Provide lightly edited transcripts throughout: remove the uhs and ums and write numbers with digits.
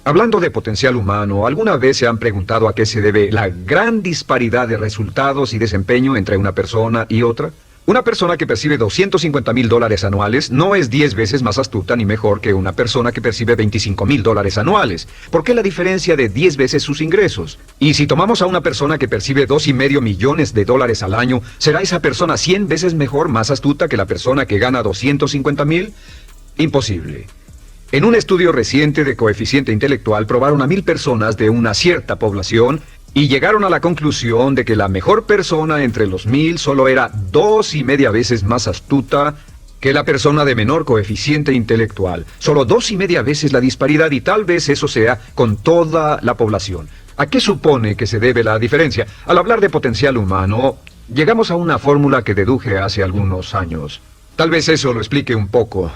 Hablando de potencial humano, ¿alguna vez se han preguntado a qué se debe la gran disparidad de resultados y desempeño entre una persona y otra? Una persona que percibe $250,000 anuales no es 10 veces más astuta ni mejor que una persona que percibe $25,000 anuales. ¿Por qué la diferencia de 10 veces sus ingresos? Y si tomamos a una persona que percibe $2,5 millones al año, ¿será esa persona 100 veces mejor, más astuta que la persona que gana $250,000? Imposible. En un estudio reciente de coeficiente intelectual probaron a 1,000 personas de una cierta población y llegaron a la conclusión de que la mejor persona entre los 1,000 solo era 2,5 veces más astuta que la persona de menor coeficiente intelectual. Solo 2,5 veces la disparidad, y tal vez eso sea con toda la población. ¿A qué supone que se debe la diferencia? Al hablar de potencial humano, llegamos a una fórmula que deduje hace algunos años. Tal vez eso lo explique un poco.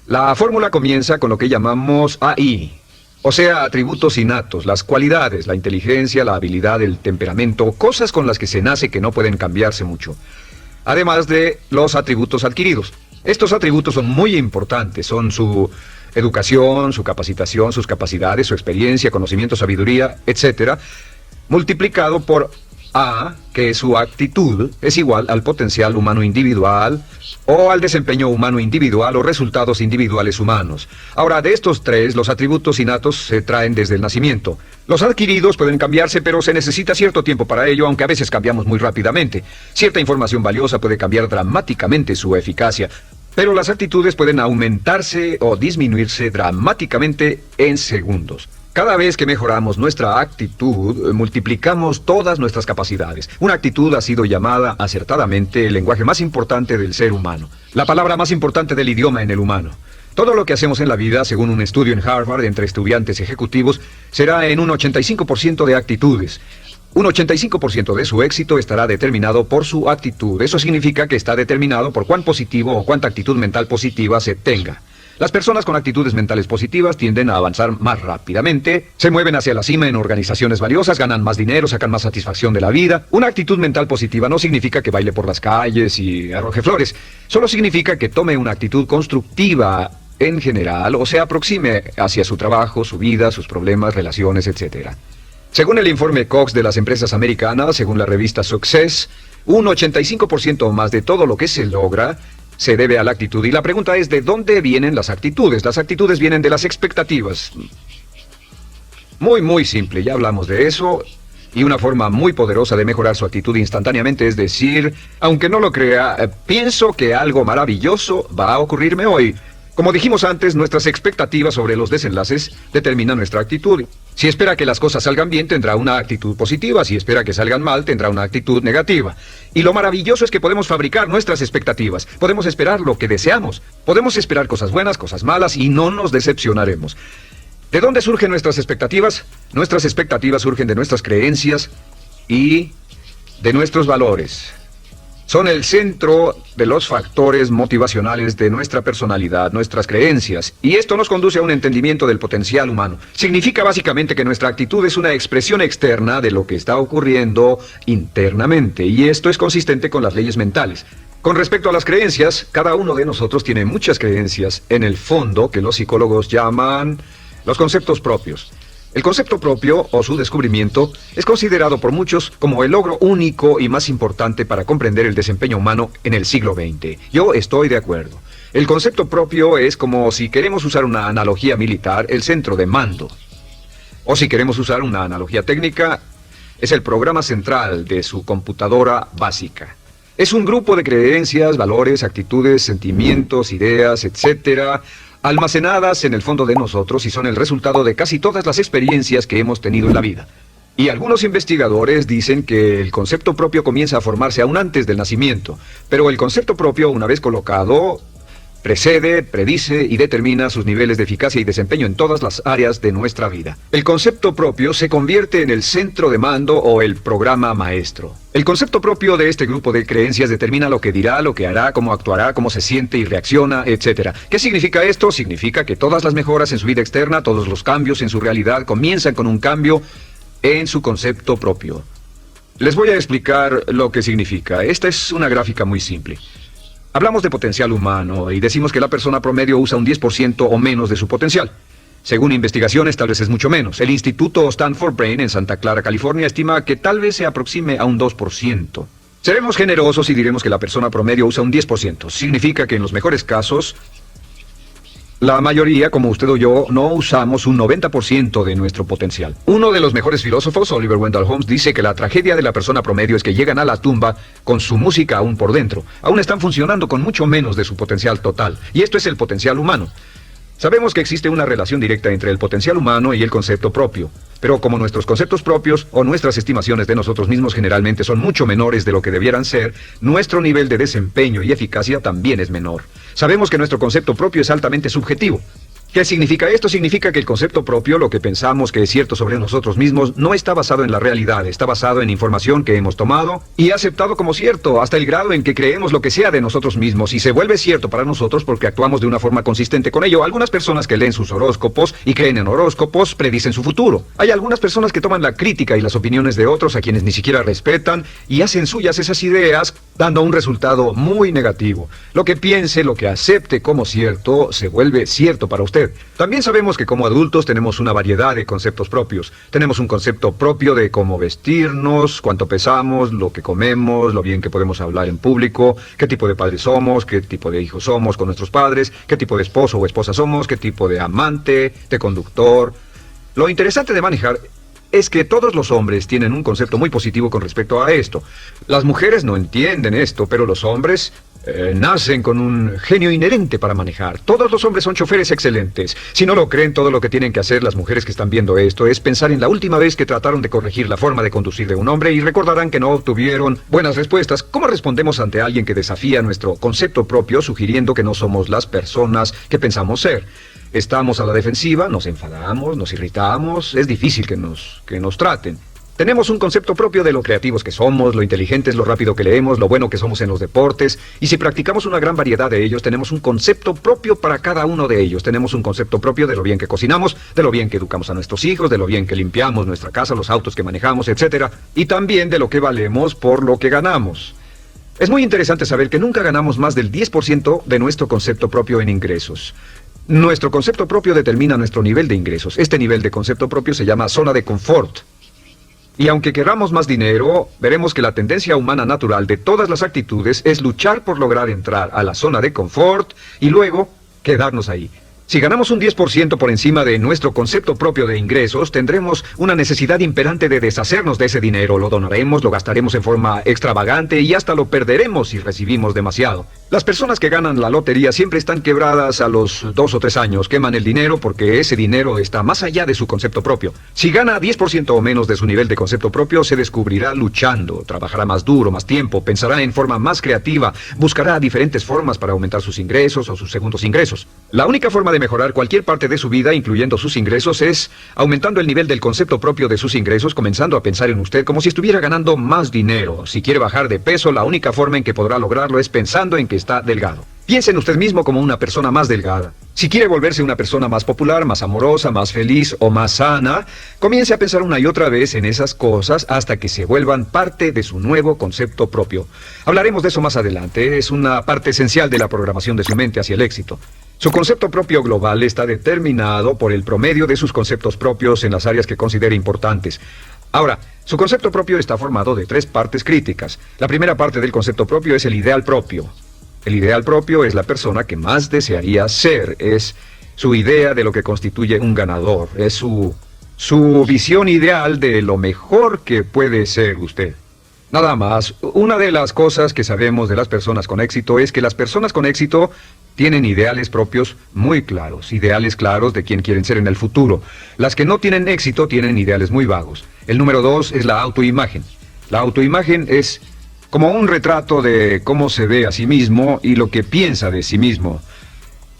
La fórmula comienza con lo que llamamos AI, o sea, atributos innatos, las cualidades, la inteligencia, la habilidad, el temperamento, cosas con las que se nace que no pueden cambiarse mucho. Además de los atributos adquiridos. Estos atributos son muy importantes, son su educación, su capacitación, sus capacidades, su experiencia, conocimiento, sabiduría, etc., multiplicado por A, que es su actitud, es igual al potencial humano individual, o al desempeño humano individual o resultados individuales humanos. Ahora, de estos tres, los atributos innatos se traen desde el nacimiento. Los adquiridos pueden cambiarse, pero se necesita cierto tiempo para ello, aunque a veces cambiamos muy rápidamente. Cierta información valiosa puede cambiar dramáticamente su eficacia, pero las actitudes pueden aumentarse o disminuirse dramáticamente en segundos. Cada vez que mejoramos nuestra actitud, multiplicamos todas nuestras capacidades. Una actitud ha sido llamada acertadamente el lenguaje más importante del ser humano, la palabra más importante del idioma en el humano. Todo lo que hacemos en la vida, según un estudio en Harvard entre estudiantes ejecutivos, será en un 85% de actitudes. Un 85% de su éxito estará determinado por su actitud. Eso significa que está determinado por cuán positivo o cuánta actitud mental positiva se tenga. Las personas con actitudes mentales positivas tienden a avanzar más rápidamente, se mueven hacia la cima en organizaciones valiosas, ganan más dinero, sacan más satisfacción de la vida. Una actitud mental positiva no significa que baile por las calles y arroje flores. Solo significa que tome una actitud constructiva en general o se aproxime hacia su trabajo, su vida, sus problemas, relaciones, etc. Según el informe Cox de las empresas americanas, según la revista Success, un 85% o más de todo lo que se logra se debe a la actitud. Y la pregunta es, ¿de dónde vienen las actitudes? Las actitudes vienen de las expectativas. Muy simple, ya hablamos de eso. Y una forma muy poderosa de mejorar su actitud instantáneamente es decir, aunque no lo crea, pienso que algo maravilloso va a ocurrirme hoy. Como dijimos antes, nuestras expectativas sobre los desenlaces determinan nuestra actitud. Si espera que las cosas salgan bien, tendrá una actitud positiva. Si espera que salgan mal, tendrá una actitud negativa. Y lo maravilloso es que podemos fabricar nuestras expectativas. Podemos esperar lo que deseamos. Podemos esperar cosas buenas, cosas malas, y no nos decepcionaremos. ¿De dónde surgen nuestras expectativas? Nuestras expectativas surgen de nuestras creencias y de nuestros valores. Son el centro de los factores motivacionales de nuestra personalidad, nuestras creencias, y esto nos conduce a un entendimiento del potencial humano. Significa básicamente que nuestra actitud es una expresión externa de lo que está ocurriendo internamente, y esto es consistente con las leyes mentales. Con respecto a las creencias, cada uno de nosotros tiene muchas creencias en el fondo que los psicólogos llaman los conceptos propios. El concepto propio, o su descubrimiento, es considerado por muchos como el logro único y más importante para comprender el desempeño humano en el siglo XX. Yo estoy de acuerdo. El concepto propio es como, si queremos usar una analogía militar, el centro de mando. O si queremos usar una analogía técnica, es el programa central de su computadora básica. Es un grupo de creencias, valores, actitudes, sentimientos, ideas, etcétera, almacenadas en el fondo de nosotros y son el resultado de casi todas las experiencias que hemos tenido en la vida. Y algunos investigadores dicen que el concepto propio comienza a formarse aún antes del nacimiento, pero el concepto propio, una vez colocado, precede, predice y determina sus niveles de eficacia y desempeño en todas las áreas de nuestra vida. El concepto propio se convierte en el centro de mando o el programa maestro. El concepto propio de este grupo de creencias determina lo que dirá, lo que hará, cómo actuará, cómo se siente y reacciona, etc. ¿Qué significa esto? Significa que todas las mejoras en su vida externa, todos los cambios en su realidad comienzan con un cambio en su concepto propio. Les voy a explicar lo que significa. Esta es una gráfica muy simple. Hablamos de potencial humano y decimos que la persona promedio usa un 10% o menos de su potencial. Según investigaciones, tal vez es mucho menos. El Instituto Stanford Brain en Santa Clara, California, estima que tal vez se aproxime a un 2%. Seremos generosos y diremos que la persona promedio usa un 10%. Significa que en los mejores casos, la mayoría, como usted o yo, no usamos un 90% de nuestro potencial. Uno de los mejores filósofos, Oliver Wendell Holmes, dice que la tragedia de la persona promedio es que llegan a la tumba con su música aún por dentro. Aún están funcionando con mucho menos de su potencial total. Y esto es el potencial humano. Sabemos que existe una relación directa entre el potencial humano y el concepto propio, pero como nuestros conceptos propios o nuestras estimaciones de nosotros mismos generalmente son mucho menores de lo que debieran ser, nuestro nivel de desempeño y eficacia también es menor. Sabemos que nuestro concepto propio es altamente subjetivo. ¿Qué significa esto? Significa que el concepto propio, lo que pensamos que es cierto sobre nosotros mismos, no está basado en la realidad, está basado en información que hemos tomado y aceptado como cierto, hasta el grado en que creemos lo que sea de nosotros mismos y se vuelve cierto para nosotros porque actuamos de una forma consistente con ello. Algunas personas que leen sus horóscopos y creen en horóscopos predicen su futuro. Hay algunas personas que toman la crítica y las opiniones de otros a quienes ni siquiera respetan y hacen suyas esas ideas, dando un resultado muy negativo. Lo que piense, lo que acepte como cierto, se vuelve cierto para usted. También sabemos que como adultos tenemos una variedad de conceptos propios. Tenemos un concepto propio de cómo vestirnos, cuánto pesamos, lo que comemos, lo bien que podemos hablar en público, qué tipo de padres somos, qué tipo de hijos somos con nuestros padres, qué tipo de esposo o esposa somos, qué tipo de amante, de conductor. Lo interesante de manejar es que todos los hombres tienen un concepto muy positivo con respecto a esto. Las mujeres no entienden esto, pero los hombres nacen con un genio inherente para manejar. Todos los hombres son choferes excelentes. Si no lo creen, todo lo que tienen que hacer las mujeres que están viendo esto es pensar en la última vez que trataron de corregir la forma de conducir de un hombre y recordarán que no obtuvieron buenas respuestas. ¿Cómo respondemos ante alguien que desafía nuestro concepto propio sugiriendo que no somos las personas que pensamos ser? Estamos a la defensiva, nos enfadamos, nos irritamos, es difícil que nos traten. Tenemos un concepto propio de lo creativos que somos, lo inteligentes, lo rápido que leemos, lo bueno que somos en los deportes, y si practicamos una gran variedad de ellos, tenemos un concepto propio para cada uno de ellos. Tenemos un concepto propio de lo bien que cocinamos, de lo bien que educamos a nuestros hijos, de lo bien que limpiamos nuestra casa, los autos que manejamos, etc. Y también de lo que valemos por lo que ganamos. Es muy interesante saber que nunca ganamos más del 10% de nuestro concepto propio en ingresos. Nuestro concepto propio determina nuestro nivel de ingresos. Este nivel de concepto propio se llama zona de confort. Y aunque queramos más dinero, veremos que la tendencia humana natural de todas las actitudes es luchar por lograr entrar a la zona de confort y luego quedarnos ahí. Si ganamos un 10% por encima de nuestro concepto propio de ingresos, tendremos una necesidad imperante de deshacernos de ese dinero. Lo donaremos, lo gastaremos en forma extravagante y hasta lo perderemos si recibimos demasiado. Las personas que ganan la lotería siempre están quebradas a los 2 o 3 años. Queman el dinero porque ese dinero está más allá de su concepto propio. Si gana 10% o menos de su nivel de concepto propio, se descubrirá luchando, trabajará más duro, más tiempo, pensará en forma más creativa, buscará diferentes formas para aumentar sus ingresos o sus segundos ingresos. La única forma de mejorar cualquier parte de su vida, incluyendo sus ingresos, es aumentando el nivel del concepto propio de sus ingresos, comenzando a pensar en usted como si estuviera ganando más dinero. Si quiere bajar de peso, la única forma en que podrá lograrlo es pensando en que está delgado. Piense en usted mismo como una persona más delgada. Si quiere volverse una persona más popular, más amorosa, más feliz o más sana, comience a pensar una y otra vez en esas cosas hasta que se vuelvan parte de su nuevo concepto propio. Hablaremos de eso más adelante. Es una parte esencial de la programación de su mente hacia el éxito. Su concepto propio global está determinado por el promedio de sus conceptos propios en las áreas que considere importantes. Ahora, su concepto propio está formado de 3 partes críticas. La primera parte del concepto propio es el ideal propio. El ideal propio es la persona que más desearía ser, es su idea de lo que constituye un ganador, es su visión ideal de lo mejor que puede ser usted. Nada más, una de las cosas que sabemos de las personas con éxito es que las personas con éxito tienen ideales propios muy claros, ideales claros de quién quieren ser en el futuro. Las que no tienen éxito tienen ideales muy vagos. El número 2 es la autoimagen. La autoimagen es como un retrato de cómo se ve a sí mismo y lo que piensa de sí mismo.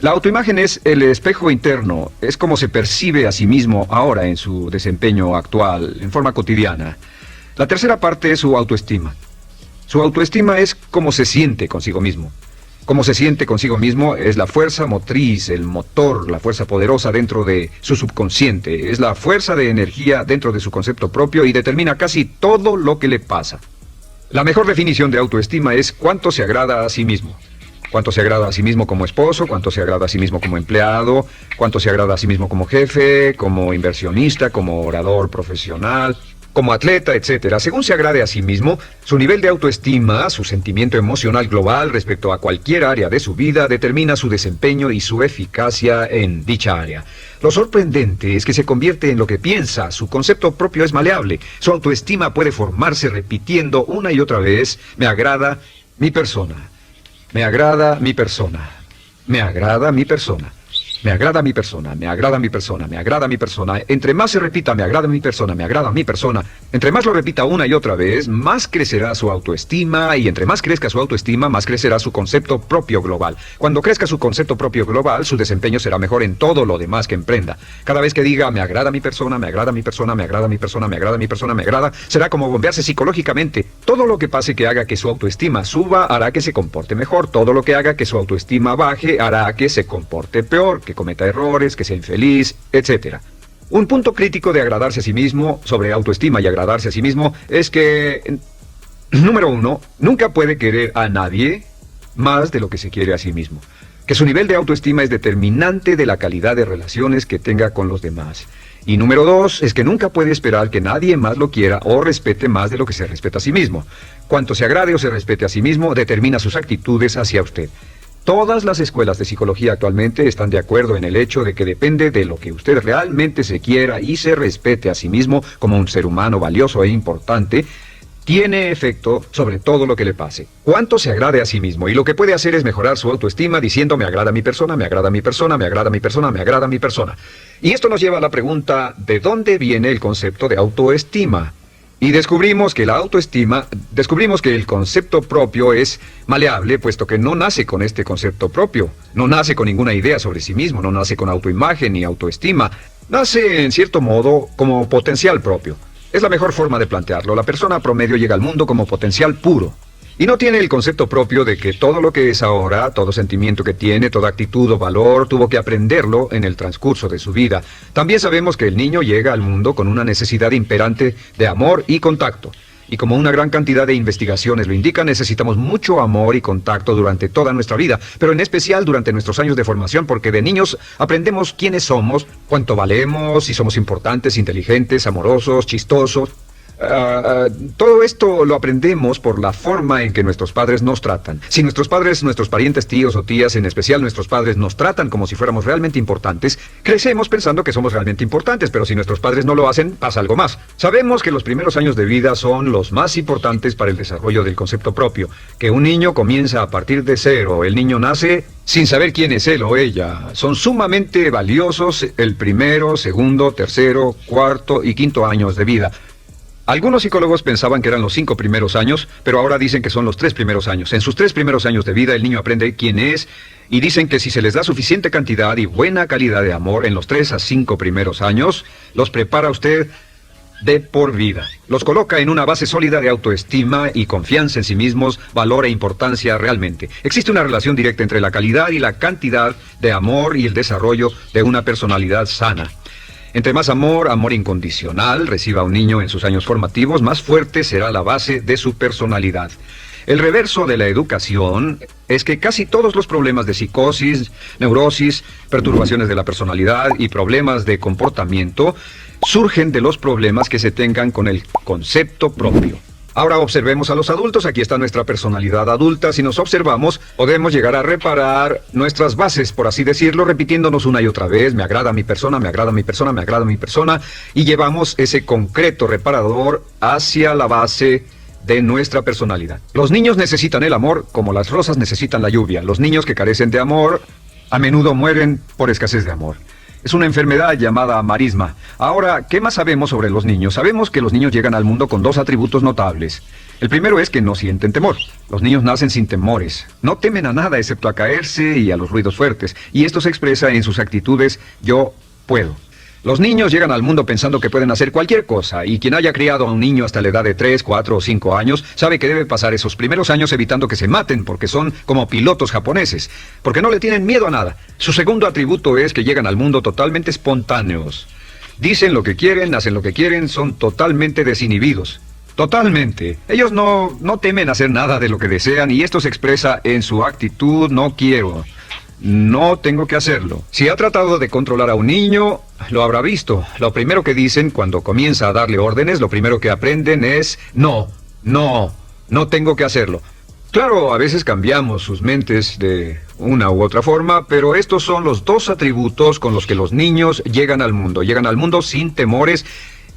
La autoimagen es el espejo interno, es como se percibe a sí mismo ahora en su desempeño actual, en forma cotidiana. La tercera parte es su autoestima. Su autoestima es cómo se siente consigo mismo. Cómo se siente consigo mismo es la fuerza motriz, el motor, la fuerza poderosa dentro de su subconsciente. Es la fuerza de energía dentro de su concepto propio y determina casi todo lo que le pasa. La mejor definición de autoestima es cuánto se agrada a sí mismo. Cuánto se agrada a sí mismo como esposo, cuánto se agrada a sí mismo como empleado, cuánto se agrada a sí mismo como jefe, como inversionista, como orador profesional, como atleta, etcétera. Según se agrade a sí mismo, su nivel de autoestima, su sentimiento emocional global respecto a cualquier área de su vida determina su desempeño y su eficacia en dicha área. Lo sorprendente es que se convierte en lo que piensa, su concepto propio es maleable, su autoestima puede formarse repitiendo una y otra vez: me agrada mi persona, me agrada mi persona, me agrada mi persona. Me agrada mi persona, me agrada mi persona, me agrada mi persona. Entre más se repita, me agrada mi persona, me agrada mi persona, entre más lo repita una y otra vez, más crecerá su autoestima, y entre más crezca su autoestima, más crecerá su concepto propio global. Cuando crezca su concepto propio global, su desempeño será mejor en todo lo demás que emprenda. Cada vez que diga, me agrada mi persona, me agrada mi persona, me agrada mi persona, me agrada mi persona, me agrada, será como bombearse psicológicamente. Todo lo que pase que haga que su autoestima suba, hará que se comporte mejor. Todo lo que haga que su autoestima baje, hará que se comporte peor, que cometa errores, que sea infeliz, etc. Un punto crítico de agradarse a sí mismo, sobre autoestima y agradarse a sí mismo, es que, número uno, nunca puede querer a nadie más de lo que se quiere a sí mismo. Que su nivel de autoestima es determinante de la calidad de relaciones que tenga con los demás. Y número dos, es que nunca puede esperar que nadie más lo quiera o respete más de lo que se respeta a sí mismo. Cuanto se agrade o se respete a sí mismo, determina sus actitudes hacia usted. Todas las escuelas de psicología actualmente están de acuerdo en el hecho de que depende de lo que usted realmente se quiera y se respete a sí mismo como un ser humano valioso e importante, tiene efecto sobre todo lo que le pase. Cuánto se agrade a sí mismo, y lo que puede hacer es mejorar su autoestima diciendo: me agrada mi persona, me agrada mi persona, me agrada mi persona, me agrada mi persona. Y esto nos lleva a la pregunta: ¿de dónde viene el concepto de autoestima? Y descubrimos que el concepto propio es maleable, puesto que no nace con este concepto propio, no nace con ninguna idea sobre sí mismo, no nace con autoimagen ni autoestima, nace en cierto modo como potencial propio. Es la mejor forma de plantearlo. La persona promedio llega al mundo como potencial puro. Y no tiene el concepto propio de que todo lo que es ahora, todo sentimiento que tiene, toda actitud o valor, tuvo que aprenderlo en el transcurso de su vida. También sabemos que el niño llega al mundo con una necesidad imperante de amor y contacto. Y como una gran cantidad de investigaciones lo indican, necesitamos mucho amor y contacto durante toda nuestra vida, pero en especial durante nuestros años de formación, porque de niños aprendemos quiénes somos, cuánto valemos, si somos importantes, inteligentes, amorosos, chistosos. Todo esto lo aprendemos por la forma en que nuestros padres nos tratan. Si nuestros padres, nuestros parientes, tíos o tías, en especial nuestros padres, nos tratan como si fuéramos realmente importantes, crecemos pensando que somos realmente importantes, pero si nuestros padres no lo hacen, pasa algo más. Sabemos que los primeros años de vida son los más importantes para el desarrollo del concepto propio, que un niño comienza a partir de cero. El niño nace sin saber quién es él o ella. Son sumamente valiosos el primero, segundo, tercero, cuarto y quinto años de vida. Algunos psicólogos pensaban que eran los 5 primeros años, pero ahora dicen que son los 3 primeros años. En sus 3 primeros años de vida el niño aprende quién es, y dicen que si se les da suficiente cantidad y buena calidad de amor en los 3 a 5 primeros años, los prepara usted de por vida. Los coloca en una base sólida de autoestima y confianza en sí mismos, valor e importancia realmente. Existe una relación directa entre la calidad y la cantidad de amor y el desarrollo de una personalidad sana. Entre más amor, amor incondicional, reciba un niño en sus años formativos, más fuerte será la base de su personalidad. El reverso de la educación es que casi todos los problemas de psicosis, neurosis, perturbaciones de la personalidad y problemas de comportamiento surgen de los problemas que se tengan con el concepto propio. Ahora observemos a los adultos. Aquí está nuestra personalidad adulta. Si nos observamos, podemos llegar a reparar nuestras bases, por así decirlo, repitiéndonos una y otra vez: me agrada mi persona, me agrada mi persona, me agrada mi persona, y llevamos ese concreto reparador hacia la base de nuestra personalidad. Los niños necesitan el amor como las rosas necesitan la lluvia. Los niños que carecen de amor a menudo mueren por escasez de amor. Es una enfermedad llamada marisma. Ahora, ¿qué más sabemos sobre los niños? Sabemos que los niños llegan al mundo con 2 atributos notables. El primero es que no sienten temor. Los niños nacen sin temores. No temen a nada excepto a caerse y a los ruidos fuertes. Y esto se expresa en sus actitudes: yo puedo. Los niños llegan al mundo pensando que pueden hacer cualquier cosa, y quien haya criado a un niño hasta la edad de 3, 4 o 5 años sabe que debe pasar esos primeros años evitando que se maten, porque son como pilotos japoneses, porque no le tienen miedo a nada. Su segundo atributo es que llegan al mundo totalmente espontáneos. Dicen lo que quieren, hacen lo que quieren, son totalmente desinhibidos. Totalmente. Ellos no temen hacer nada de lo que desean y esto se expresa en su actitud: no quiero, no tengo que hacerlo. Si ha tratado de controlar a un niño, lo habrá visto. Lo primero que dicen cuando comienza a darle órdenes, lo primero que aprenden es no, no, no tengo que hacerlo. Claro, a veces cambiamos sus mentes de una u otra forma, pero estos son los dos atributos con los que los niños llegan al mundo. Llegan al mundo sin temores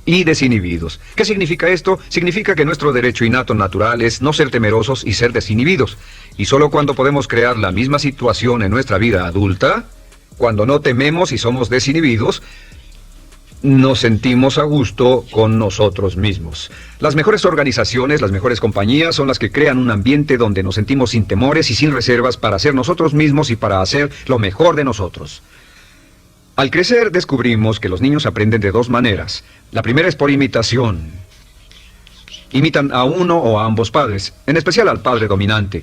y desinhibidos. ¿Qué significa esto? Significa que nuestro derecho innato natural es no ser temerosos y ser desinhibidos. Y solo cuando podemos crear la misma situación en nuestra vida adulta, cuando no tememos y somos desinhibidos, nos sentimos a gusto con nosotros mismos. Las mejores organizaciones, las mejores compañías son las que crean un ambiente donde nos sentimos sin temores y sin reservas para ser nosotros mismos y para hacer lo mejor de nosotros. Al crecer descubrimos que los niños aprenden de dos maneras. La primera es por imitación. Imitan a uno o a ambos padres, en especial al padre dominante.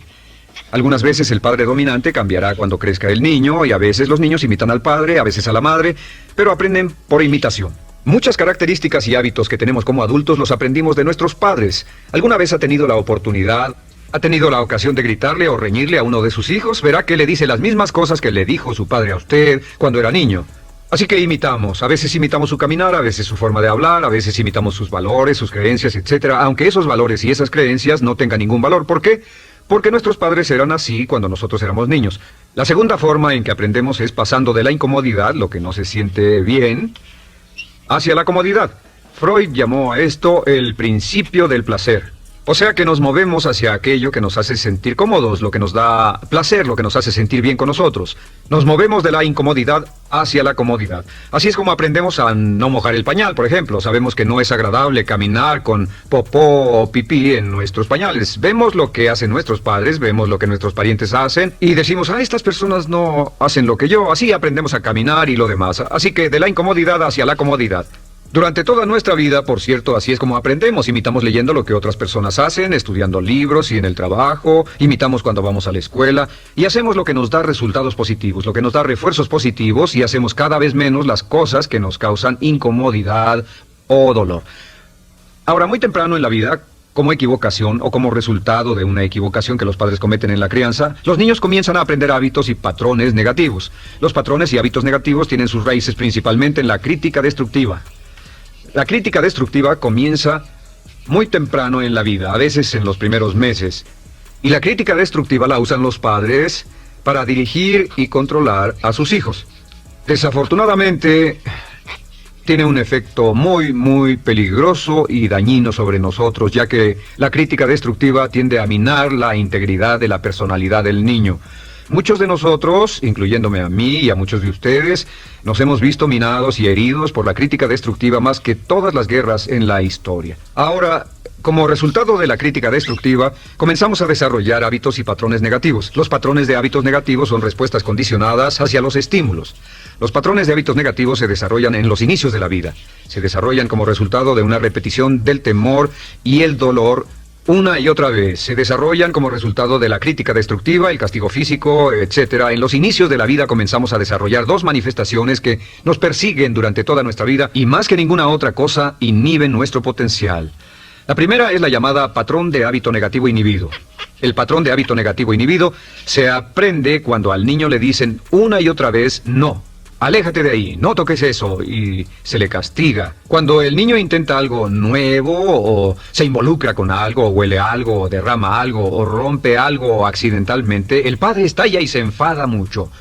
Algunas veces el padre dominante cambiará cuando crezca el niño y a veces los niños imitan al padre, a veces a la madre, pero aprenden por imitación. Muchas características y hábitos que tenemos como adultos los aprendimos de nuestros padres. ¿Alguna vez ha tenido la oportunidad, ha tenido la ocasión de gritarle o reñirle a uno de sus hijos? Verá que le dice las mismas cosas que le dijo su padre a usted cuando era niño. Así que imitamos. A veces imitamos su caminar, a veces su forma de hablar, a veces imitamos sus valores, sus creencias, etc. Aunque esos valores y esas creencias no tengan ningún valor. ¿Por qué? Porque nuestros padres eran así cuando nosotros éramos niños. La segunda forma en que aprendemos es pasando de la incomodidad, lo que no se siente bien, hacia la comodidad. Freud llamó a esto el principio del placer. O sea que nos movemos hacia aquello que nos hace sentir cómodos, lo que nos da placer, lo que nos hace sentir bien con nosotros. Nos movemos de la incomodidad hacia la comodidad. Así es como aprendemos a no mojar el pañal, por ejemplo. Sabemos que no es agradable caminar con popó o pipí en nuestros pañales. Vemos lo que hacen nuestros padres, vemos lo que nuestros parientes hacen y decimos: estas personas no hacen lo que yo. Así aprendemos a caminar y lo demás. Así que de la incomodidad hacia la comodidad. Durante toda nuestra vida, por cierto, así es como aprendemos. Imitamos leyendo lo que otras personas hacen, estudiando libros y en el trabajo, imitamos cuando vamos a la escuela, y hacemos lo que nos da resultados positivos, lo que nos da refuerzos positivos, y hacemos cada vez menos las cosas que nos causan incomodidad o dolor. Ahora, muy temprano en la vida, como equivocación o como resultado de una equivocación que los padres cometen en la crianza, los niños comienzan a aprender hábitos y patrones negativos. Los patrones y hábitos negativos tienen sus raíces principalmente en la crítica destructiva. La crítica destructiva comienza muy temprano en la vida, a veces en los primeros meses. Y la crítica destructiva la usan los padres para dirigir y controlar a sus hijos. Desafortunadamente, tiene un efecto muy peligroso y dañino sobre nosotros, ya que la crítica destructiva tiende a minar la integridad de la personalidad del niño. Muchos de nosotros, incluyéndome a mí y a muchos de ustedes, nos hemos visto minados y heridos por la crítica destructiva más que todas las guerras en la historia. Ahora, como resultado de la crítica destructiva, comenzamos a desarrollar hábitos y patrones negativos. Los patrones de hábitos negativos son respuestas condicionadas hacia los estímulos. Los patrones de hábitos negativos se desarrollan en los inicios de la vida. Se desarrollan como resultado de una repetición del temor y el dolor una y otra vez. Se desarrollan como resultado de la crítica destructiva, el castigo físico, etc. En los inicios de la vida comenzamos a desarrollar dos manifestaciones que nos persiguen durante toda nuestra vida y más que ninguna otra cosa inhiben nuestro potencial. La primera es la llamada patrón de hábito negativo inhibido. El patrón de hábito negativo inhibido se aprende cuando al niño le dicen una y otra vez no. Aléjate de ahí, no toques eso, y se le castiga. Cuando el niño intenta algo nuevo, o se involucra con algo, o huele algo, o derrama algo, o rompe algo accidentalmente, el padre estalla y se enfada mucho.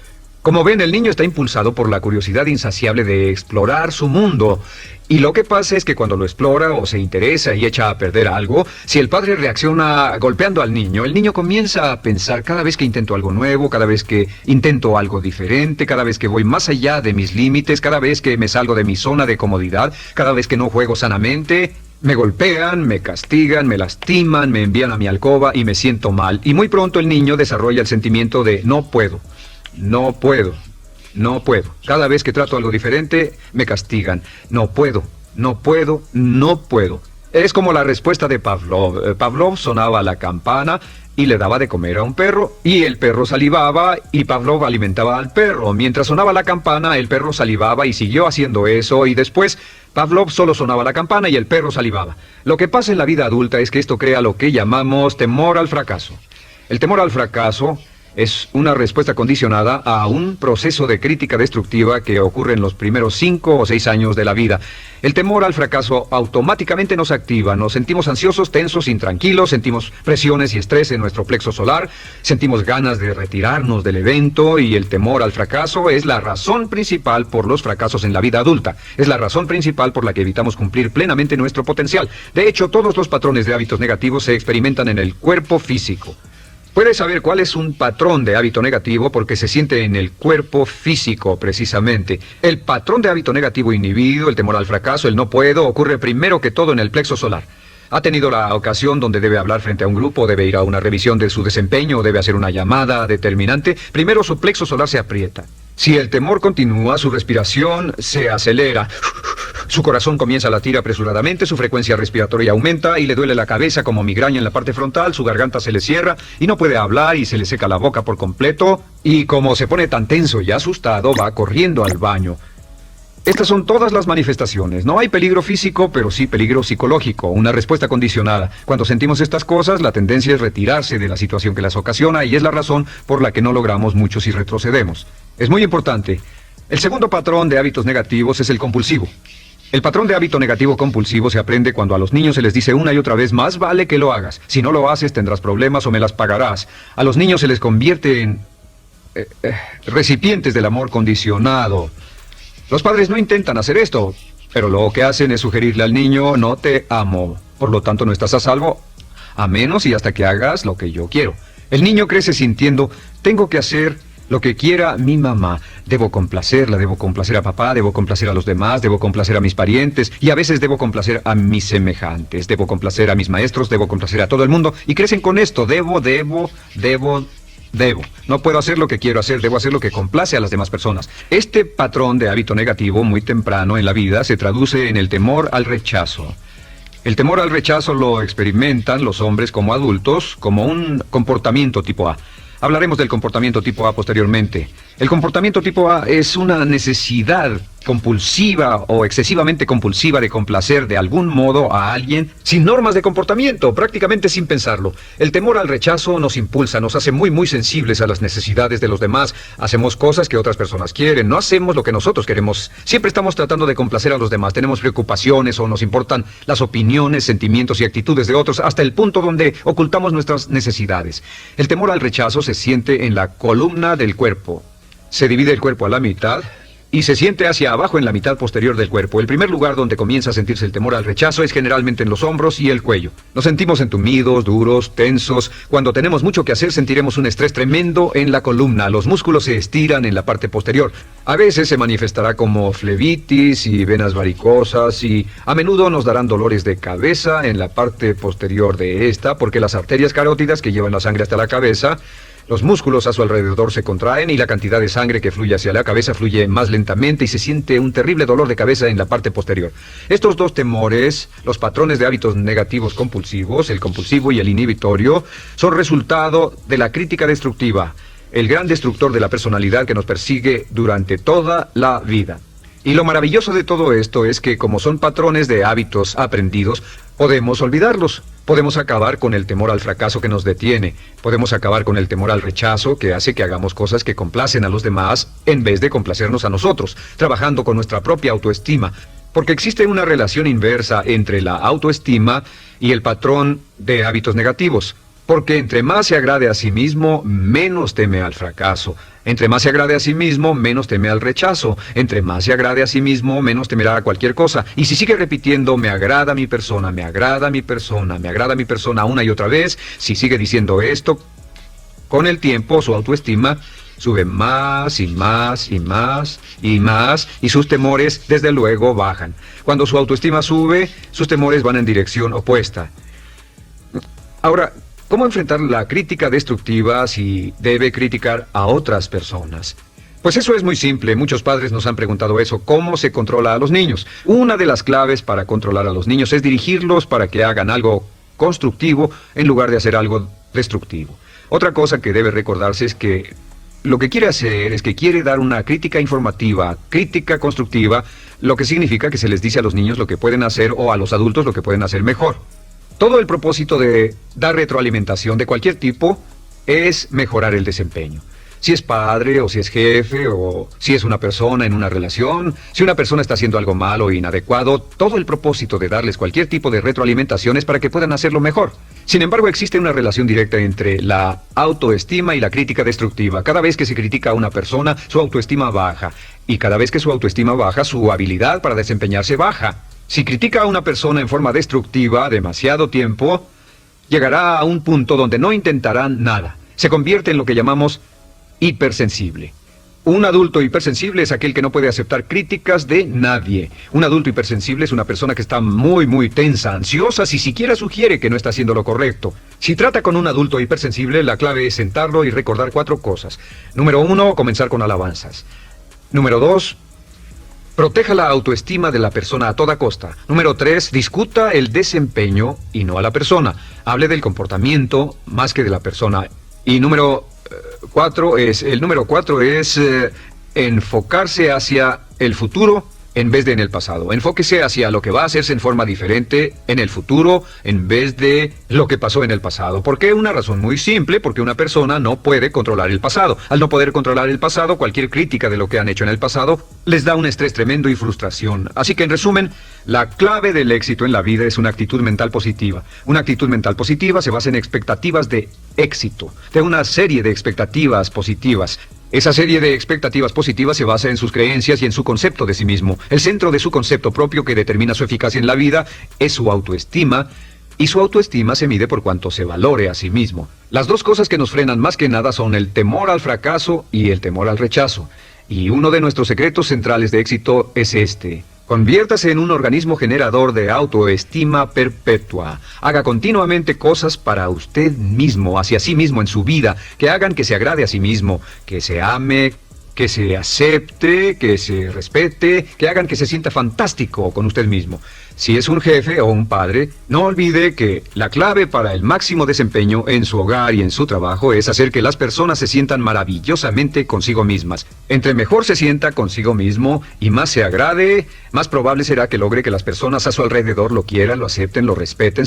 Como ven, el niño está impulsado por la curiosidad insaciable de explorar su mundo. Y lo que pasa es que cuando lo explora o se interesa y echa a perder algo, si el padre reacciona golpeando al niño, el niño comienza a pensar: cada vez que intento algo nuevo, cada vez que intento algo diferente, cada vez que voy más allá de mis límites, cada vez que me salgo de mi zona de comodidad, cada vez que no juego sanamente, me golpean, me castigan, me lastiman, me envían a mi alcoba y me siento mal. Y muy pronto el niño desarrolla el sentimiento de no puedo. No puedo, no puedo. Cada vez que trato algo diferente, me castigan. No puedo, no puedo, no puedo. Es como la respuesta de Pavlov. Pavlov sonaba la campana y le daba de comer a un perro, y el perro salivaba, y Pavlov alimentaba al perro. Mientras sonaba la campana, el perro salivaba y siguió haciendo eso, y después Pavlov solo sonaba la campana y el perro salivaba. Lo que pasa en la vida adulta es que esto crea lo que llamamos temor al fracaso. El temor al fracaso es una respuesta condicionada a un proceso de crítica destructiva que ocurre en los primeros 5 o 6 años de la vida. El temor al fracaso automáticamente nos activa, nos sentimos ansiosos, tensos, intranquilos, sentimos presiones y estrés en nuestro plexo solar, sentimos ganas de retirarnos del evento y el temor al fracaso es la razón principal por los fracasos en la vida adulta. Es la razón principal por la que evitamos cumplir plenamente nuestro potencial. De hecho, todos los patrones de hábitos negativos se experimentan en el cuerpo físico. Puedes saber cuál es un patrón de hábito negativo porque se siente en el cuerpo físico, precisamente. El patrón de hábito negativo inhibido, el temor al fracaso, el no puedo, ocurre primero que todo en el plexo solar. ¿Ha tenido la ocasión donde debe hablar frente a un grupo, debe ir a una revisión de su desempeño, debe hacer una llamada determinante? Primero su plexo solar se aprieta. Si el temor continúa, su respiración se acelera. Su corazón comienza a latir apresuradamente, su frecuencia respiratoria aumenta y le duele la cabeza como migraña en la parte frontal, su garganta se le cierra y no puede hablar y se le seca la boca por completo. Y como se pone tan tenso y asustado, va corriendo al baño. Estas son todas las manifestaciones. No hay peligro físico, pero sí peligro psicológico, una respuesta condicionada. Cuando sentimos estas cosas, la tendencia es retirarse de la situación que las ocasiona y es la razón por la que no logramos mucho si retrocedemos. Es muy importante. El segundo patrón de hábitos negativos es el compulsivo. El patrón de hábito negativo compulsivo se aprende cuando a los niños se les dice una y otra vez, más vale que lo hagas. Si no lo haces, tendrás problemas o me las pagarás. A los niños se les convierte en recipientes del amor condicionado. Los padres no intentan hacer esto, pero lo que hacen es sugerirle al niño, no te amo, por lo tanto no estás a salvo, a menos y hasta que hagas lo que yo quiero. El niño crece sintiendo, tengo que hacer lo que quiera mi mamá. Debo complacerla, debo complacer a papá, debo complacer a los demás, debo complacer a mis parientes y a veces debo complacer a mis semejantes, debo complacer a mis maestros, debo complacer a todo el mundo y crecen con esto, debo. No puedo hacer lo que quiero hacer, debo hacer lo que complace a las demás personas. Este patrón de hábito negativo muy temprano en la vida se traduce en el temor al rechazo. El temor al rechazo lo experimentan los hombres como adultos como un comportamiento tipo A. Hablaremos del comportamiento tipo A posteriormente. El comportamiento tipo A es una necesidad compulsiva o excesivamente compulsiva de complacer de algún modo a alguien sin normas de comportamiento, prácticamente sin pensarlo. El temor al rechazo nos impulsa, nos hace muy sensibles a las necesidades de los demás. Hacemos cosas que otras personas quieren, no hacemos lo que nosotros queremos. Siempre estamos tratando de complacer a los demás, tenemos preocupaciones o nos importan las opiniones, sentimientos y actitudes de otros hasta el punto donde ocultamos nuestras necesidades. El temor al rechazo se siente en la columna del cuerpo. Se divide el cuerpo a la mitad y se siente hacia abajo en la mitad posterior del cuerpo. El primer lugar donde comienza a sentirse el temor al rechazo es generalmente en los hombros y el cuello. Nos sentimos entumidos, duros, tensos. Cuando tenemos mucho que hacer sentiremos un estrés tremendo en la columna. Los músculos se estiran en la parte posterior. A veces se manifestará como flebitis y venas varicosas y a menudo nos darán dolores de cabeza en la parte posterior de esta porque las arterias carótidas que llevan la sangre hasta la cabeza, los músculos a su alrededor se contraen y la cantidad de sangre que fluye hacia la cabeza fluye más lentamente y se siente un terrible dolor de cabeza en la parte posterior. Estos dos temores, los patrones de hábitos negativos compulsivos, el compulsivo y el inhibitorio, son resultado de la crítica destructiva, el gran destructor de la personalidad que nos persigue durante toda la vida. Y lo maravilloso de todo esto es que como son patrones de hábitos aprendidos, podemos olvidarlos. Podemos acabar con el temor al fracaso que nos detiene. Podemos acabar con el temor al rechazo que hace que hagamos cosas que complacen a los demás en vez de complacernos a nosotros, trabajando con nuestra propia autoestima. Porque existe una relación inversa entre la autoestima y el patrón de hábitos negativos. Porque entre más se agrade a sí mismo, menos teme al fracaso. Entre más se agrade a sí mismo, menos teme al rechazo. Entre más se agrade a sí mismo, menos temerá a cualquier cosa. Y si sigue repitiendo, me agrada mi persona, me agrada mi persona, me agrada mi persona una y otra vez, si sigue diciendo esto, con el tiempo su autoestima sube más y más y más y más y sus temores desde luego bajan. Cuando su autoestima sube, sus temores van en dirección opuesta. Ahora, ¿cómo enfrentar la crítica destructiva si debe criticar a otras personas? Pues eso es muy simple. Muchos padres nos han preguntado eso. ¿Cómo se controla a los niños? Una de las claves para controlar a los niños es dirigirlos para que hagan algo constructivo en lugar de hacer algo destructivo. Otra cosa que debe recordarse es que lo que quiere hacer es que quiere dar una crítica informativa, crítica constructiva, lo que significa que se les dice a los niños lo que pueden hacer o a los adultos lo que pueden hacer mejor. Todo el propósito de dar retroalimentación de cualquier tipo es mejorar el desempeño. Si es padre, o si es jefe, o si es una persona en una relación, si una persona está haciendo algo malo o inadecuado, todo el propósito de darles cualquier tipo de retroalimentación es para que puedan hacerlo mejor. Sin embargo, existe una relación directa entre la autoestima y la crítica destructiva. Cada vez que se critica a una persona, su autoestima baja. Y cada vez que su autoestima baja, su habilidad para desempeñarse baja. Si critica a una persona en forma destructiva demasiado tiempo, llegará a un punto donde no intentarán nada. Se convierte en lo que llamamos hipersensible. Un adulto hipersensible es aquel que no puede aceptar críticas de nadie. Un adulto hipersensible es una persona que está muy tensa, ansiosa, si siquiera sugiere que no está haciendo lo correcto. Si trata con un adulto hipersensible, la clave es sentarlo y recordar 4 cosas. Número 1, comenzar con alabanzas. Número 2, proteja la autoestima de la persona a toda costa. Número 3, discuta el desempeño y no a la persona. Hable del comportamiento más que de la persona. Y número 4 es enfocarse hacia el futuro en vez de en el pasado. Enfóquese hacia lo que va a hacerse en forma diferente en el futuro en vez de lo que pasó en el pasado. ¿Por qué? Una razón muy simple, porque una persona no puede controlar el pasado. Al no poder controlar el pasado, cualquier crítica de lo que han hecho en el pasado les da un estrés tremendo y frustración. Así que en resumen, la clave del éxito en la vida es una actitud mental positiva. Una actitud mental positiva se basa en expectativas de éxito, de una serie de expectativas positivas. Esa serie de expectativas positivas se basa en sus creencias y en su concepto de sí mismo. El centro de su concepto propio que determina su eficacia en la vida es su autoestima, y su autoestima se mide por cuanto se valore a sí mismo. Las 2 cosas que nos frenan más que nada son el temor al fracaso y el temor al rechazo. Y uno de nuestros secretos centrales de éxito es este: conviértase en un organismo generador de autoestima perpetua. Haga continuamente cosas para usted mismo, hacia sí mismo en su vida, que hagan que se agrade a sí mismo, que se ame, que se acepte, que se respete, que hagan que se sienta fantástico con usted mismo. Si es un jefe o un padre, no olvide que la clave para el máximo desempeño en su hogar y en su trabajo es hacer que las personas se sientan maravillosamente consigo mismas. Entre mejor se sienta consigo mismo y más se agrade, más probable será que logre que las personas a su alrededor lo quieran, lo acepten, lo respeten,